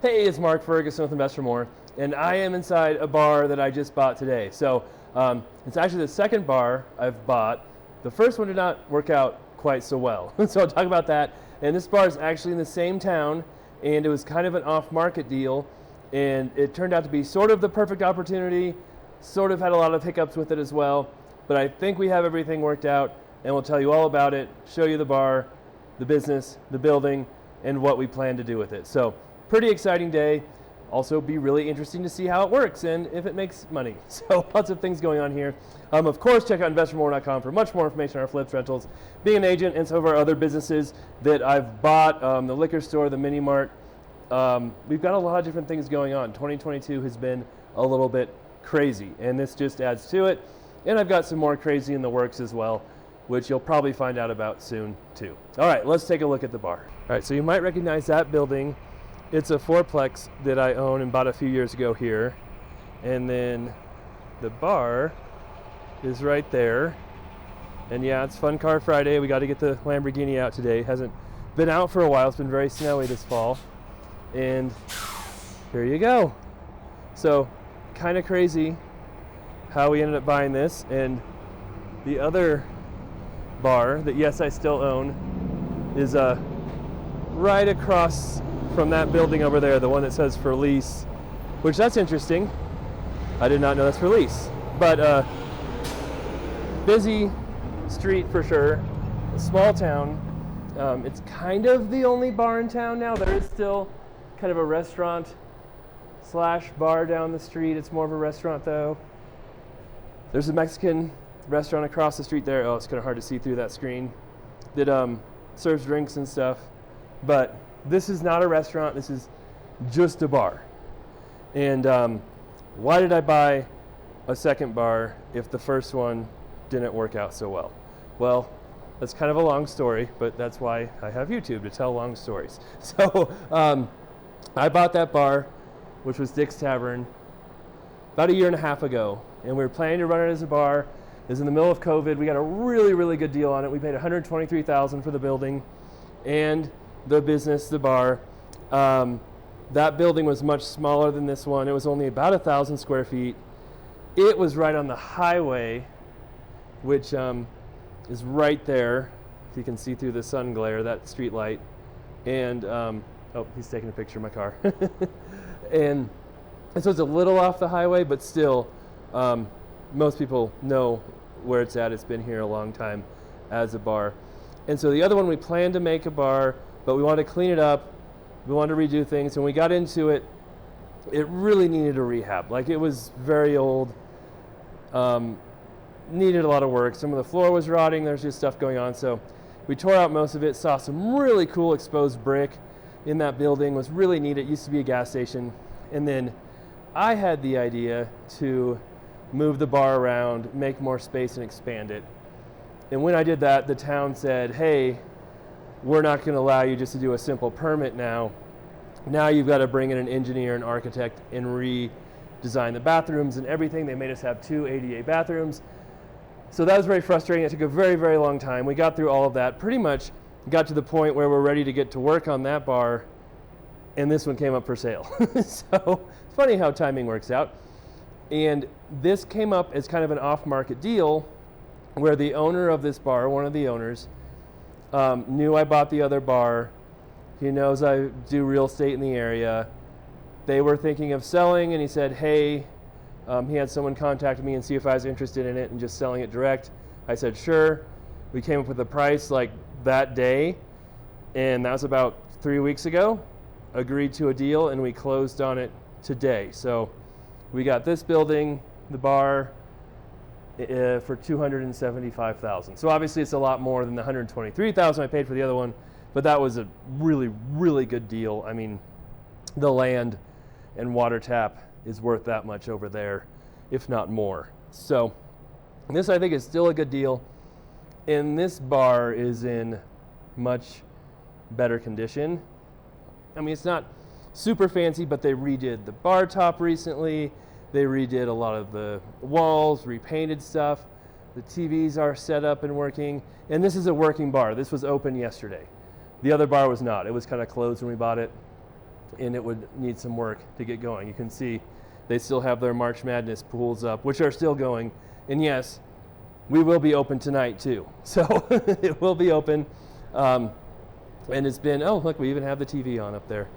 Hey, it's Mark Ferguson with Invest for More, and I am inside a bar that I just bought today. So it's actually the second bar I've bought. The first one did not work out quite so well, so I'll talk about that. And this bar is actually in the same town, and it was kind of an off-market deal, and it turned out to be sort of the perfect opportunity, sort of had a lot of hiccups with it as well, but I think we have everything worked out, and we'll tell you all about it, show you the bar, the business, the building, and what we plan to do with it. So pretty exciting day. Also be really interesting to see how it works and if it makes money. So lots of things going on here. Of course, check out investformore.com for much more information on our flips, rentals, being an agent, and some of our other businesses that I've bought, the liquor store, the mini mart. We've got a lot of different things going on. 2022 has been a little bit crazy, and this just adds to it. And I've got some more crazy in the works as well, which you'll probably find out about soon too. All right, let's take a look at the bar. All right, so you might recognize that building. It's a fourplex that I own and bought a few years ago here. And then the bar is right there. And yeah, it's Fun Car Friday. We got to get the Lamborghini out today. It hasn't been out for a while. It's been very snowy this fall. And here you go. So kind of crazy how we ended up buying this. And the other bar that, yes, I still own is right across from that building over there, the one that says for lease, which that's interesting. I did not know that's for lease. But busy street for sure, a small town. It's kind of the only bar in town now. There is still kind of a restaurant slash bar down the street. It's more of a restaurant though. There's a Mexican restaurant across the street there. Oh, it's kind of hard to see through that screen. That serves drinks and stuff. But this is not a restaurant. This is just a bar. And why did I buy a second bar if the first one didn't work out so well? Well, that's kind of a long story, but that's why I have YouTube, to tell long stories. So I bought that bar, which was Dick's Tavern, about a year and a half ago. And we were planning to run it as a bar. It was in the middle of COVID. We got a really, really good deal on it. We paid $123,000 for the building and the business, the bar. That building was much smaller than this one. It was only about 1,000 square feet. It was right on the highway, which is right there. If you can see through the sun glare, that street light. And, oh, he's taking a picture of my car. and so it's a little off the highway, but still, most people know where it's at. It's been here a long time as a bar. And so the other one, we planned to make a bar, but we wanted to clean it up. We wanted to redo things. And we got into it, it really needed a rehab. Like, it was very old, needed a lot of work. Some of the floor was rotting. There's just stuff going on. So we tore out most of it, saw some really cool exposed brick in that building. Was really neat. It used to be a gas station. And then I had the idea to move the bar around, make more space, and expand it. And when I did that, the town said, hey, we're not going to allow you just to do a simple permit now. Now you've got to bring in an engineer, an architect, and redesign the bathrooms and everything. They made us have 2 ADA bathrooms. So that was very frustrating. It took a very, very long time. We got through all of that. Pretty much got to the point where we're ready to get to work on that bar, and this one came up for sale. So it's funny how timing works out. And this came up as kind of an off-market deal where the owner of this bar, one of the owners, knew I bought the other bar. He knows I do real estate in the area. They were thinking of selling, and he said, hey, he had someone contact me and see if I was interested in it and just selling it direct. I said, sure. We came up with a price like that day, and that was about 3 weeks ago. Agreed to a deal, and we closed on it today. So we got this building, the bar, for $275,000. So obviously it's a lot more than the $123,000 I paid for the other one, but that was a really, really good deal. I mean, the land and water tap is worth that much over there, if not more. So this, I think, is still a good deal. And this bar is in much better condition. I mean, it's not super fancy, but they redid the bar top recently. They redid a lot of the walls, repainted stuff. The TVs are set up and working. And this is a working bar. This was open yesterday. The other bar was not. It was kind of closed when we bought it. and it would need some work to get going. You can see they still have their March Madness pools up, which are still going. And yes, we will be open tonight too. So it will be open. And it's been, oh, look, we even have the TV on up there.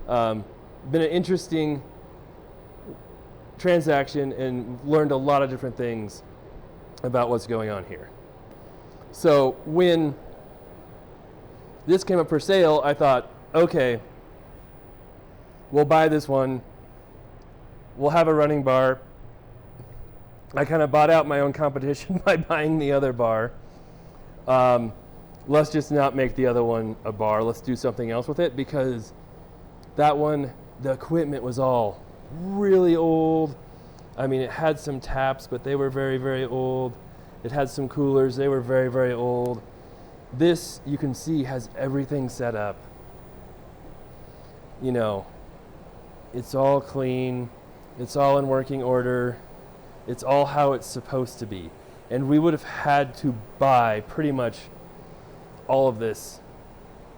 Been an interesting transaction and learned a lot of different things about what's going on here. So when this came up for sale, I thought, okay, we'll buy this one. We'll have a running bar. I kind of bought out my own competition by buying the other bar. Let's just not make the other one a bar. Let's do something else with it, because that one, the equipment was all really old. I mean, it had some taps, but they were very, very old. It had some coolers. They were very, very old. This, you can see, has everything set up. You know, it's all clean. It's all in working order. It's all how it's supposed to be. And we would have had to buy pretty much all of this,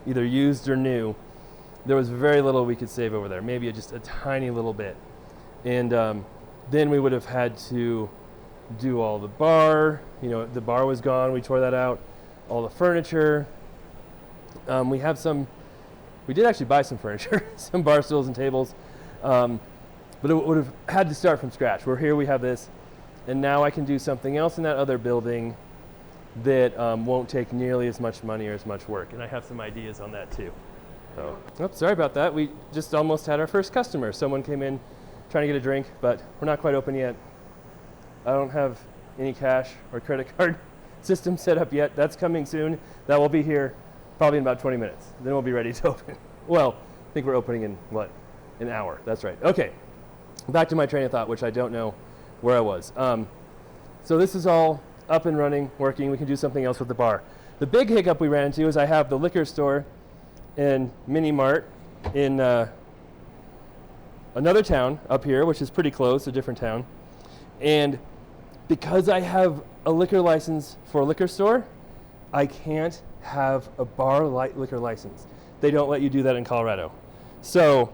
either used or new. There was very little we could save over there, maybe just a tiny little bit. And then we would have had to do all the bar. You know, the bar was gone. We tore that out. All the furniture. We did actually buy some furniture, some bar stools and tables. But it would have had to start from scratch. We're here, we have this, and now I can do something else in that other building that won't take nearly as much money or as much work. And I have some ideas on that too. So, oops, sorry about that. We just almost had our first customer. Someone came in trying to get a drink, but we're not quite open yet. I don't have any cash or credit card system set up yet. That's coming soon. That will be here probably in about 20 minutes. Then we'll be ready to open. Well, I think we're opening in, what, an hour. That's right. Okay. Back to my train of thought, which I don't know where I was. So this is all up and running, working. We can do something else with the bar. The big hiccup we ran into is I have the liquor store and mini mart in another town up here, which is pretty close, a different town. And because I have a liquor license for a liquor store, I can't have a bar liquor license. They don't let you do that in Colorado. So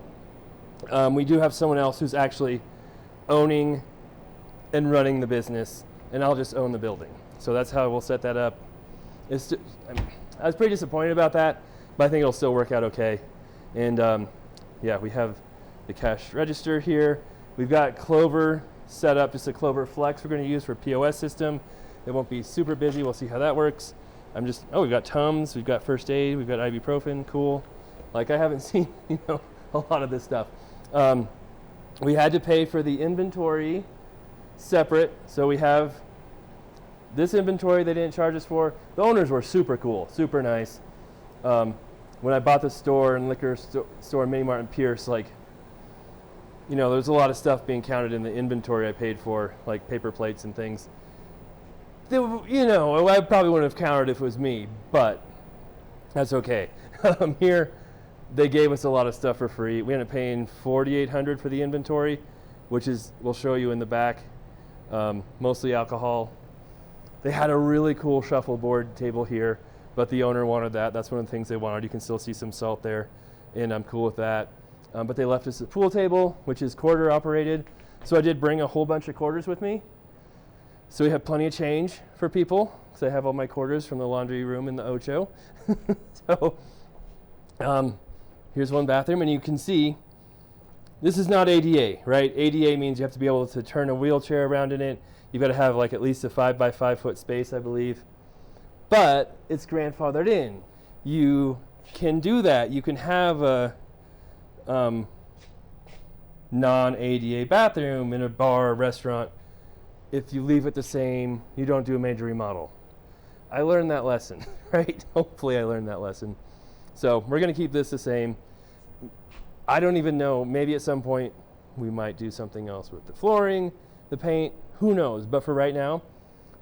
we do have someone else who's actually owning and running the business, and I'll just own the building. So that's how we'll set that up. I was pretty disappointed about that, but I think it'll still work out okay. And yeah, we have the cash register here. We've got Clover set up, just a Clover Flex we're going to use for POS system. It won't be super busy. We'll see how that works. We've got Tums, we've got first aid, we've got ibuprofen, cool. Like, I haven't seen, a lot of this stuff. We had to pay for the inventory separate, so we have this inventory they didn't charge us for. The owners were super cool, super nice. When I bought the store and liquor store Mini Mart and Pierce, there's a lot of stuff being counted in the inventory I paid for, like paper plates and things. I probably wouldn't have counted if it was me, but that's okay. Here, they gave us a lot of stuff for free. We ended up paying $4,800 for the inventory, which is, we'll show you in the back, mostly alcohol. They had a really cool shuffleboard table here, but the owner wanted that. That's one of the things they wanted. You can still see some salt there, and I'm cool with that. But they left us a pool table, which is quarter operated. So I did bring a whole bunch of quarters with me. So we have plenty of change for people, because I have all my quarters from the laundry room in the Ocho. So here's one bathroom, and you can see this is not ADA, right? ADA means you have to be able to turn a wheelchair around in it. You've got to have at least a 5 by 5 foot space, I believe. But it's grandfathered in. You can do that. You can have a non-ADA bathroom in a bar or restaurant. If you leave it the same, you don't do a major remodel. I learned that lesson, right? Hopefully I learned that lesson. So we're going to keep this the same. I don't even know. Maybe at some point we might do something else with the flooring, the paint. Who knows? But for right now,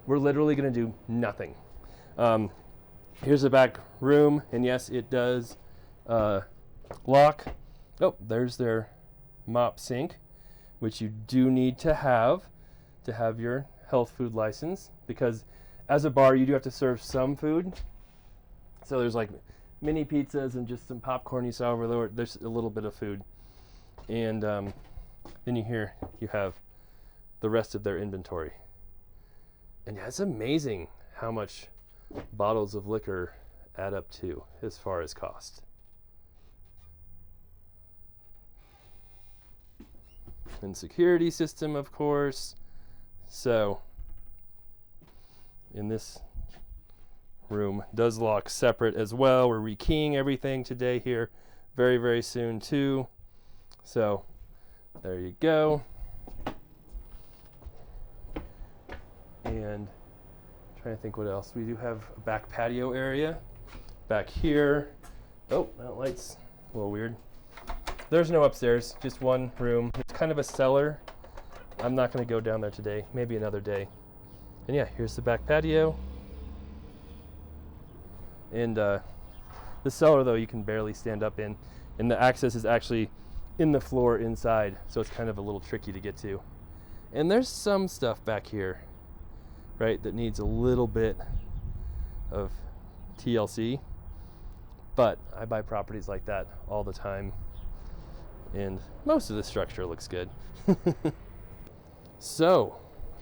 we're literally going to do nothing. Here's the back room, and yes, it does lock. Oh, there's their mop sink, which you do need to have your health food license, because as a bar you do have to serve some food. So there's mini pizzas and just some popcorn you saw over there. There's a little bit of food. And then here you have the rest of their inventory. And yeah, it's amazing how much bottles of liquor add up to as far as cost. And security system, of course. So in this room does lock separate as well. We're rekeying everything today here very, very soon too. So there you go. And trying to think what else. We do have a back patio area back here. Oh, that light's a little weird. There's no upstairs, just one room. It's kind of a cellar. I'm not going to go down there today, maybe another day. And yeah, here's the back patio. And the cellar, though, you can barely stand up in. And the access is actually in the floor inside, so it's kind of a little tricky to get to. And there's some stuff back here, right, that needs a little bit of TLC. But I buy properties like that all the time. And most of the structure looks good. So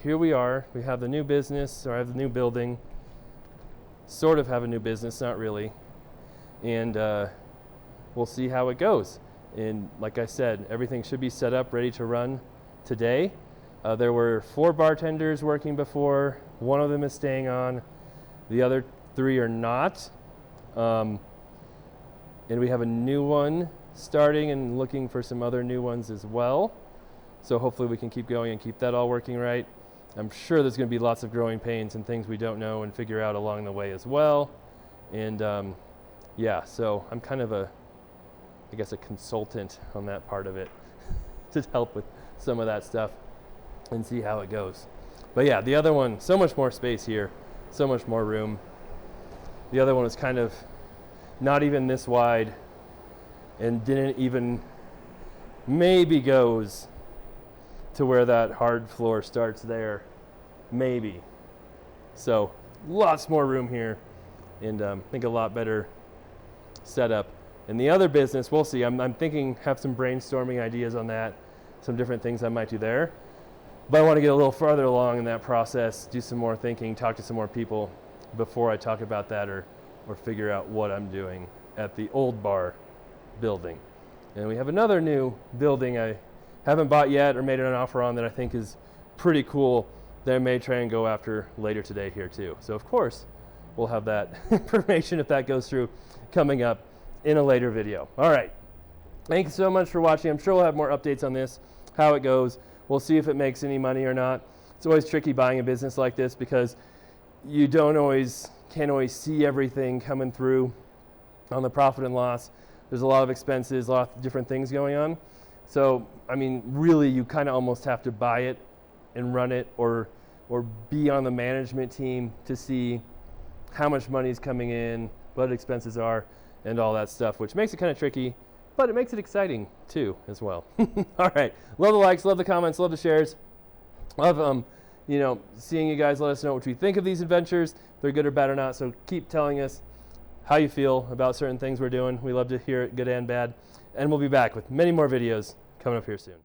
here we are. We have the new business, or I have the new building. Sort of have a new business, not really. And we'll see how it goes. And like I said, everything should be set up, ready to run today. There were 4 bartenders working before. One of them is staying on. The other 3 are not. And we have a new one starting and looking for some other new ones as well. So hopefully we can keep going and keep that all working right. I'm sure there's going to be lots of growing pains and things we don't know and figure out along the way as well. And yeah, so I'm kind of I guess a consultant on that part of it to help with some of that stuff and see how it goes. But yeah, the other one, so much more space here, so much more room. The other one was kind of not even this wide and didn't even maybe goes to where that hard floor starts there, maybe. So lots more room here, and I think a lot better setup. And the other business, we'll see. I'm thinking, have some brainstorming ideas on that, some different things I might do there. But I want to get a little farther along in that process, do some more thinking, talk to some more people before I talk about that or figure out what I'm doing at the old bar building. And we have another new building I haven't bought yet or made an offer on that I think is pretty cool that I may try and go after later today here too. So of course, we'll have that information if that goes through coming up in a later video. All right. Thank you so much for watching. I'm sure we'll have more updates on this, how it goes. We'll see if it makes any money or not. It's always tricky buying a business like this because you can't always see everything coming through on the profit and loss. There's a lot of expenses, a lot of different things going on. So, I mean, really, you kind of almost have to buy it and run it or be on the management team to see how much money is coming in, what expenses are, and all that stuff, which makes it kind of tricky, but it makes it exciting too, as well. All right, love the likes, love the comments, love the shares. Love seeing you guys let us know what you think of these adventures, if they're good or bad or not. So keep telling us how you feel about certain things we're doing. We love to hear it, good and bad. And we'll be back with many more videos coming up here soon.